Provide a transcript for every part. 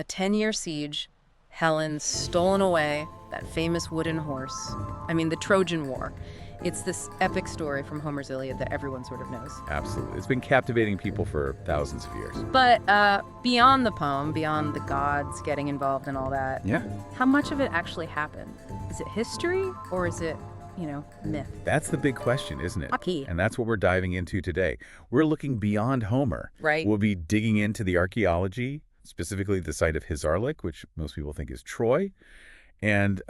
A 10-year siege, Helen's stolen away, that famous wooden horse. I mean, the Trojan War. It's this epic story from Homer's Iliad that everyone sort of knows. Absolutely. It's been captivating people for thousands of years. But beyond the poem, beyond the gods getting involved and all that, Yeah. how much of it actually happened? Is it history or is it, myth? That's the big question, isn't it? Hockey. And that's what we're diving into today. We're looking beyond Homer. Right. We'll be digging into the archaeology, specifically the site of Hissarlik, which most people think is Troy, and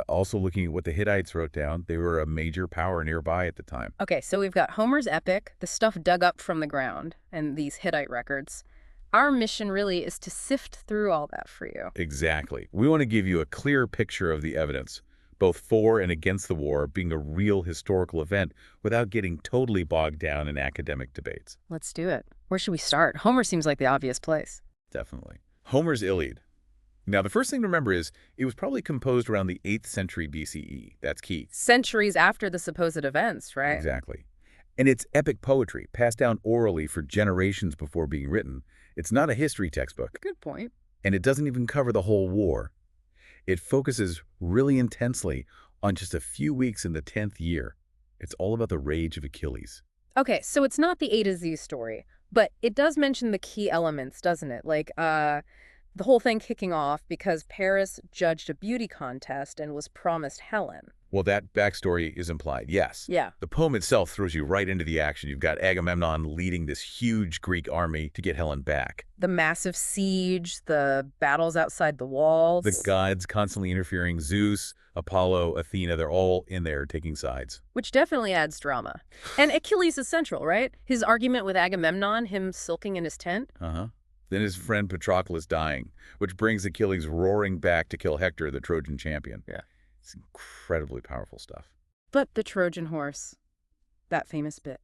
also looking at what the Hittites wrote down. They were a major power nearby at the time. Okay, so we've got Homer's epic, the stuff dug up from the ground, and these Hittite records. Our mission really is to sift through all that for you. Exactly. We want to give you a clear picture of the evidence, both for and against the war being a real historical event without getting totally bogged down in academic debates. Let's do it. Where should we start? Homer seems like the obvious place. Definitely. Homer's Iliad. Now, the first thing to remember is it was probably composed around the 8th century BCE. That's key. Centuries after the supposed events, right? Exactly. And it's epic poetry, passed down orally for generations before being written. It's not a history textbook. Good point. And it doesn't even cover the whole war. It focuses really intensely on just a few weeks in the 10th year. It's all about the rage of Achilles. Okay, so it's not the A to Z story, but it does mention the key elements, doesn't it? Like, the whole thing kicking off because Paris judged a beauty contest and was promised Helen. Well, that backstory is implied, yes. Yeah. The poem itself throws you right into the action. You've got Agamemnon leading this huge Greek army to get Helen back. The massive siege, the battles outside the walls. The gods constantly interfering. Zeus, Apollo, Athena, they're all in there taking sides. Which definitely adds drama. And Achilles is central, right? His argument with Agamemnon, him sulking in his tent. Uh-huh. Then his friend Patroclus dying, which brings Achilles roaring back to kill Hector, the Trojan champion. Yeah. It's incredibly powerful stuff. But the Trojan horse, that famous bit.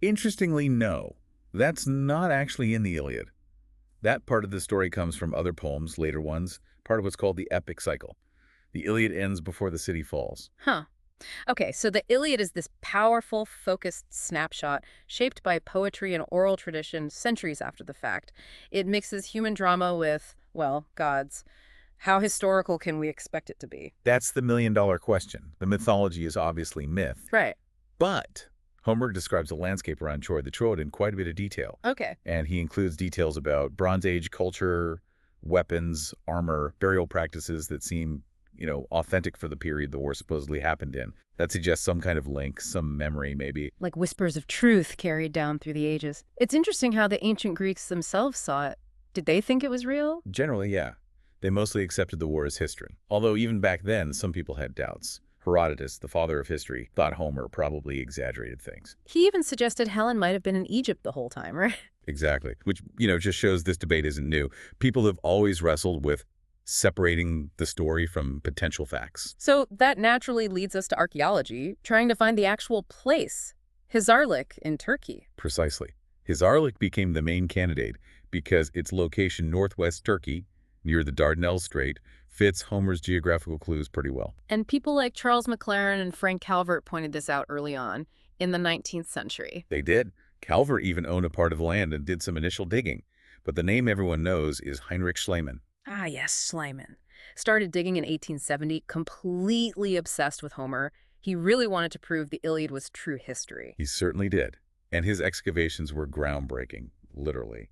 Interestingly, no. That's not actually in the Iliad. That part of the story comes from other poems, later ones, part of what's called the epic cycle. The Iliad ends before the city falls. Huh. Okay, so the Iliad is this powerful, focused snapshot shaped by poetry and oral tradition centuries after the fact. It mixes human drama with, well, gods. How historical can we expect it to be? That's the million-dollar question. The mythology is obviously myth. Right. But Homer describes the landscape around Troy the Troad in quite a bit of detail. Okay. And he includes details about Bronze Age culture, weapons, armor, burial practices that seem authentic for the period the war supposedly happened in. That suggests some kind of link, some memory maybe. Like whispers of truth carried down through the ages. It's interesting how the ancient Greeks themselves saw it. Did they think it was real? Generally, yeah. They mostly accepted the war as history. Although even back then, some people had doubts. Herodotus, the father of history, thought Homer probably exaggerated things. He even suggested Helen might have been in Egypt the whole time, right? Exactly. Which, just shows this debate isn't new. People have always wrestled with separating the story from potential facts. So that naturally leads us to archaeology, trying to find the actual place, Hissarlik in Turkey. Precisely. Hissarlik became the main candidate because its location northwest Turkey, near the Dardanelles Strait, fits Homer's geographical clues pretty well. And people like Charles McLaren and Frank Calvert pointed this out early on in the 19th century. They did. Calvert even owned a part of the land and did some initial digging. But the name everyone knows is Heinrich Schliemann. Ah, yes, Schliemann. Started digging in 1870, completely obsessed with Homer. He really wanted to prove the Iliad was true history. He certainly did. And his excavations were groundbreaking, literally.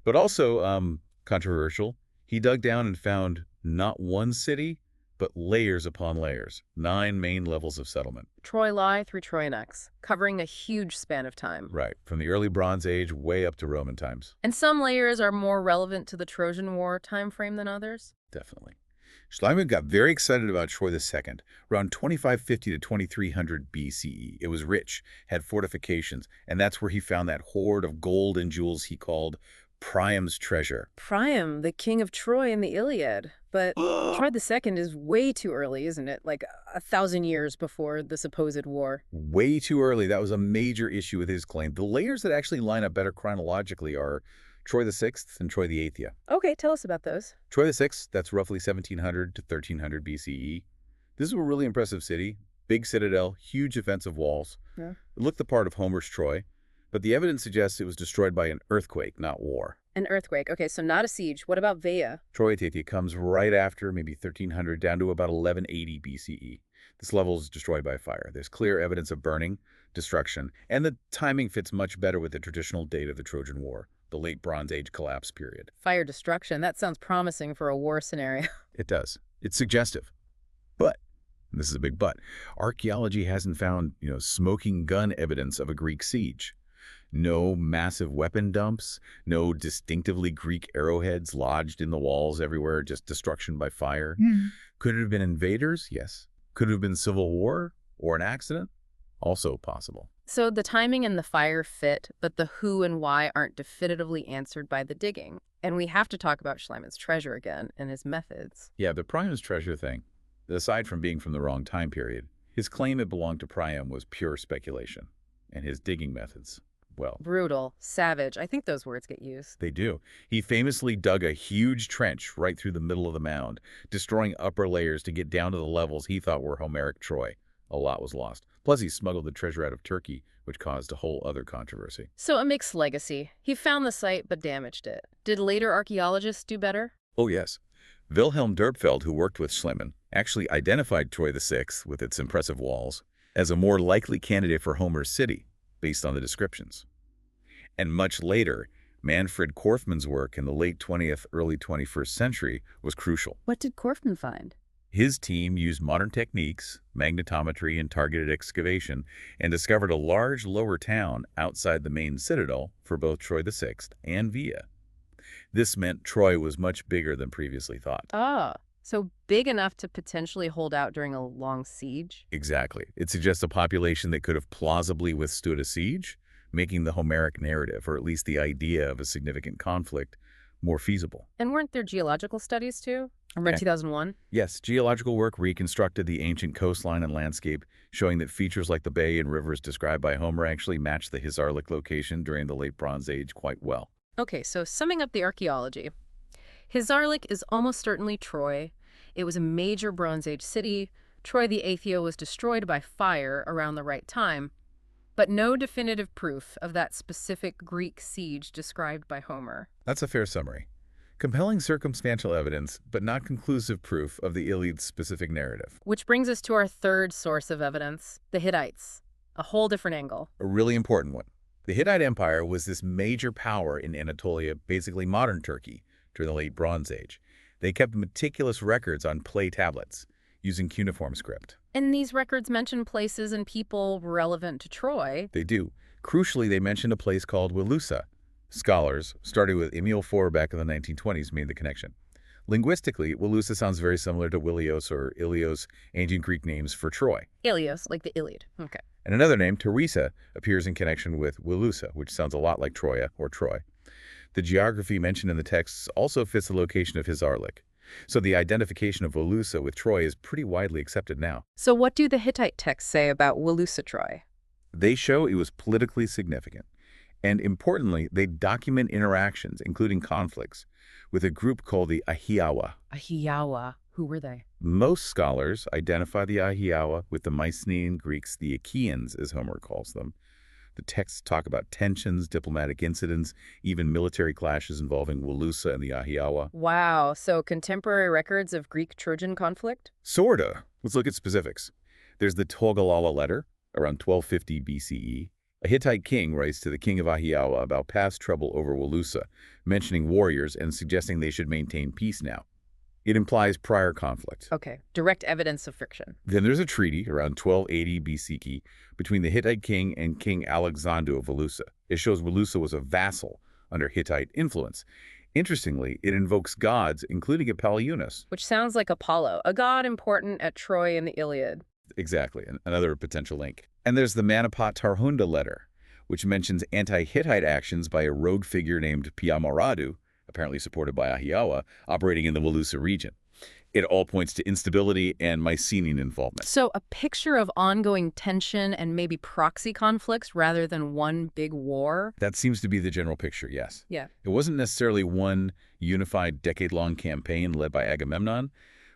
But also, controversial, he dug down and found not one city, but layers upon layers, 9 main levels of settlement. Troy Lie through Troy X, covering a huge span of time. Right, from the early Bronze Age way up to Roman times. And some layers are more relevant to the Trojan War time frame than others? Definitely. Schliemann got very excited about Troy II, around 2550 to 2300 BCE. It was rich, had fortifications, and that's where he found that hoard of gold and jewels he called Priam's treasure. Priam, the king of Troy in the Iliad. But Troy II is way too early, isn't it? Like 1,000 years before the supposed war. Way too early. That was a major issue with his claim. The layers that actually line up better chronologically are Troy VI and Troy VIII. Okay, tell us about those. Troy VI, that's roughly 1700 to 1300 BCE. This is a really impressive city. Big citadel, huge defensive walls. Yeah. It looked the part of Homer's Troy. But the evidence suggests it was destroyed by an earthquake, not war. An earthquake. Okay, so not a siege. What about Veia? Troy comes right after, maybe 1300, down to about 1180 BCE. This level is destroyed by fire. There's clear evidence of burning, destruction, and the timing fits much better with the traditional date of the Trojan War, the late Bronze Age collapse period. Fire destruction. That sounds promising for a war scenario. It does. It's suggestive. But, and this is a big but, archaeology hasn't found, smoking gun evidence of a Greek siege. No massive weapon dumps, no distinctively Greek arrowheads lodged in the walls everywhere, just destruction by fire. Could it have been invaders? Yes. Could it have been civil war or an accident? Also possible. So the timing and the fire fit, but the who and why aren't definitively answered by the digging. And we have to talk about Schliemann's treasure again and his methods. Yeah, the Priam's treasure thing, aside from being from the wrong time period, his claim it belonged to Priam was pure speculation. And his digging methods, well, Brutal, savage. I think those words get used. they do. He famously dug a huge trench right through the middle of the mound, destroying upper layers to get down to the levels he thought were Homeric Troy. A lot was lost. Plus, he smuggled the treasure out of Turkey, which caused a whole other controversy. So a mixed legacy. He found the site but damaged it. Did later archaeologists do better? Oh, yes. Wilhelm Dörpfeld, who worked with Schliemann, actually identified Troy VI, with its impressive walls, as a more likely candidate for Homer's city, based on the descriptions. And much later, Manfred Korfmann's work in the late 20th, early 21st century was crucial. What did Korfmann find? His team used modern techniques, magnetometry and targeted excavation, and discovered a large lower town outside the main citadel for both Troy VI and Veia. This meant Troy was much bigger than previously thought. Ah, so big enough to potentially hold out during a long siege? Exactly. It suggests a population that could have plausibly withstood a siege, making the Homeric narrative, or at least the idea of a significant conflict, more feasible. And weren't there geological studies too? Remember 2001? Yes, geological work reconstructed the ancient coastline and landscape, showing that features like the bay and rivers described by Homer actually matched the Hissarlik location during the late Bronze Age quite well. Okay, so summing up the archaeology. Hissarlik is almost certainly Troy. It was a major Bronze Age city. Troy the Aethio was destroyed by fire around the right time, but no definitive proof of that specific Greek siege described by Homer. That's a fair summary. Compelling circumstantial evidence, but not conclusive proof of the Iliad's specific narrative. Which brings us to our third source of evidence, the Hittites. A whole different angle. A really important one. The Hittite Empire was this major power in Anatolia, basically modern Turkey, during the late Bronze Age. They kept meticulous records on clay tablets, using cuneiform script. And these records mention places and people relevant to Troy. They do. Crucially, they mentioned a place called Wilusa. Scholars, starting with Emil Foer back in the 1920s, made the connection. Linguistically, Wilusa sounds very similar to Wilios or Ilios, ancient Greek names for Troy. Ilios, like the Iliad. Okay. And another name, Teresa, appears in connection with Wilusa, which sounds a lot like Troia or Troy. The geography mentioned in the texts also fits the location of Hissarlik. So the identification of Wilusa with Troy is pretty widely accepted now. So what do the Hittite texts say about Wilusa Troy? They show it was politically significant. And importantly, they document interactions, including conflicts, with a group called the Ahiawa. Ahiawa. Who were they? Most scholars identify the Ahiawa with the Mycenaean Greeks, the Achaeans, as Homer calls them. The texts talk about tensions, diplomatic incidents, even military clashes involving Wilusa and the Ahiawa. Wow, so contemporary records of Greek-Trojan conflict? Sorta. Let's look at specifics. There's the Togalala letter, around 1250 BCE. A Hittite king writes to the king of Ahiawa about past trouble over Wilusa, mentioning warriors and suggesting they should maintain peace now. It implies prior conflict. Okay, direct evidence of friction. Then there's a treaty around 1280 BCE between the Hittite king and King Alexander of Wilusa. It shows Wilusa was a vassal under Hittite influence. Interestingly, it invokes gods, including a Palaeonis. Which sounds like Apollo, a god important at Troy in the Iliad. Exactly, another potential link. And there's the Manapat Tarhunda letter, which mentions anti-Hittite actions by a road figure named Piamaradu, apparently supported by Ahiawa, operating in the Wilusa region. It all points to instability and Mycenaean involvement. So a picture of ongoing tension and maybe proxy conflicts rather than one big war? That seems to be the general picture, yes. Yeah. It wasn't necessarily one unified decade-long campaign led by Agamemnon,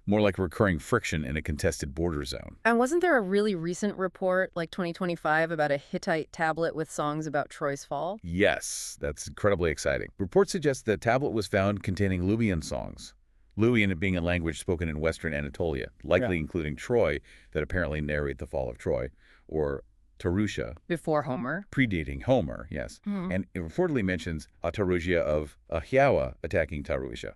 more like recurring friction in a contested border zone. And wasn't there a really recent report, like 2025, about a Hittite tablet with songs about Troy's fall? Yes, that's incredibly exciting. Reports suggest the tablet was found containing Luwian songs. Luwian being a language spoken in western Anatolia, likely including Troy, that apparently narrate the fall of Troy, or Tarusha, Before Homer. predating Homer, yes. Hmm. And it reportedly mentions a Tarusha of a Hiawa attacking Tarusha.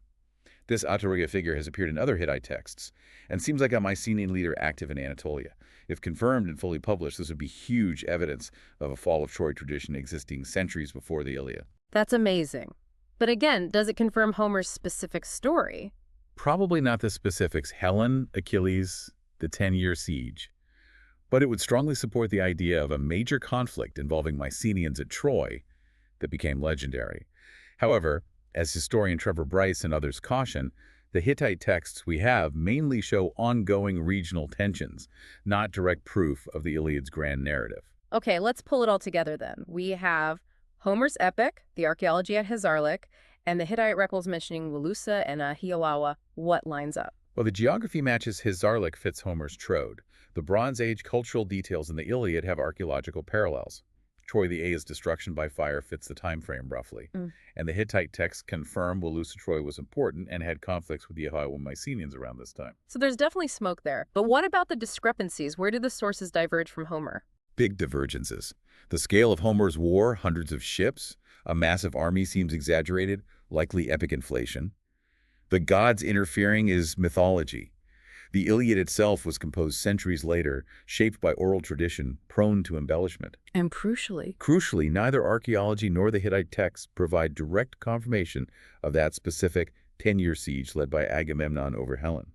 This Ataruya figure has appeared in other Hittite texts and seems like a Mycenaean leader active in Anatolia. If confirmed and fully published, this would be huge evidence of a fall of Troy tradition existing centuries before the Iliad. That's amazing. But again, does it confirm Homer's specific story? Probably not the specifics: Helen, Achilles, the 10-year siege. But it would strongly support the idea of a major conflict involving Mycenaeans at Troy that became legendary. However, as historian Trevor Bryce and others caution, the Hittite texts we have mainly show ongoing regional tensions, not direct proof of the Iliad's grand narrative. Okay, let's pull it all together then. We have Homer's epic, the archaeology at Hissarlik, and the Hittite records mentioning Wilusa and Hiawawa. What lines up? While the geography matches Hissarlik fits Homer's Trode, the Bronze Age cultural details in the Iliad have archaeological parallels. Troy the A's destruction by fire fits the time frame roughly, and the Hittite texts confirm Wilusa Troy was important and had conflicts with the Iowa Mycenaeans around this time. So there's definitely smoke there. But what about the discrepancies? Where do the sources diverge from Homer? Big divergences. The scale of Homer's war, hundreds of ships, a massive army seems exaggerated, likely epic inflation. The gods interfering is mythology. The Iliad itself was composed centuries later, shaped by oral tradition, prone to embellishment. And crucially, Neither archaeology nor the Hittite texts provide direct confirmation of that specific 10-year siege led by Agamemnon over Helen.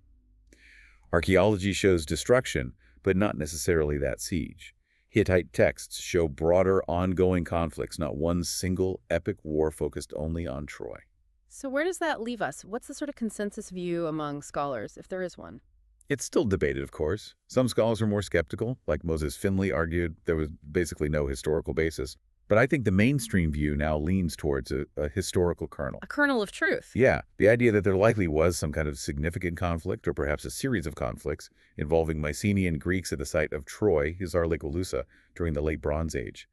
Archaeology shows destruction, but not necessarily that siege. Hittite texts show broader, ongoing conflicts, not one single epic war focused only on Troy. so where does that leave us? What's the sort of consensus view among scholars, if there is one? It's still debated, of course. Some scholars are more skeptical, like Moses Finley argued there was basically no historical basis. But I think the mainstream view now leans towards a historical kernel. A kernel of truth. Yeah, the idea that there likely was some kind of significant conflict, or perhaps a series of conflicts, involving Mycenaean Greeks at the site of Troy, Hissarlik, Wilusa, during the Late Bronze Age.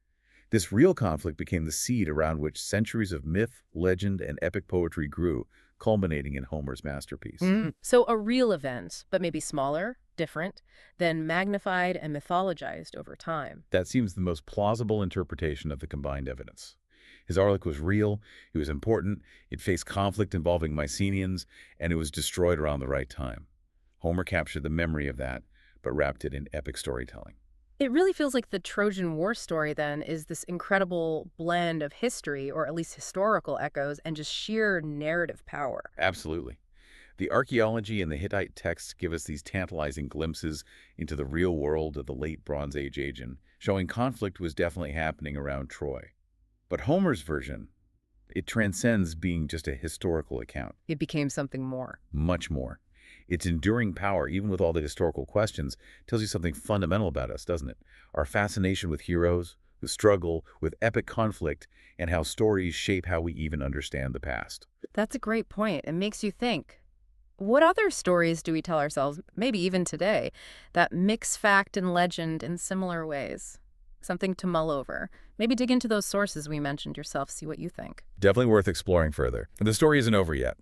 This real conflict became the seed around which centuries of myth, legend, and epic poetry grew, culminating in Homer's masterpiece. So a real event, but maybe smaller, different, then magnified and mythologized over time. That seems the most plausible interpretation of the combined evidence. Hissarlik was real, it was important, it faced conflict involving Mycenaeans, and it was destroyed around the right time. Homer captured the memory of that, but wrapped it in epic storytelling. It really feels like the Trojan War story, then, is this incredible blend of history, or at least historical echoes, and just sheer narrative power. Absolutely. The archaeology and the Hittite texts give us these tantalizing glimpses into the real world of the late Bronze Age Aegean, showing conflict was definitely happening around Troy. But Homer's version, it transcends being just a historical account. It became something more. Much more. Its enduring power, even with all the historical questions, tells you something fundamental about us, doesn't it? Our fascination with heroes, the struggle, with epic conflict, and how stories shape how we even understand the past. That's a great point. It makes you think. What other stories do we tell ourselves, maybe even today, that mix fact and legend in similar ways? Something to mull over. Maybe dig into those sources we mentioned yourself, see what you think. Definitely worth exploring further. And the story isn't over yet.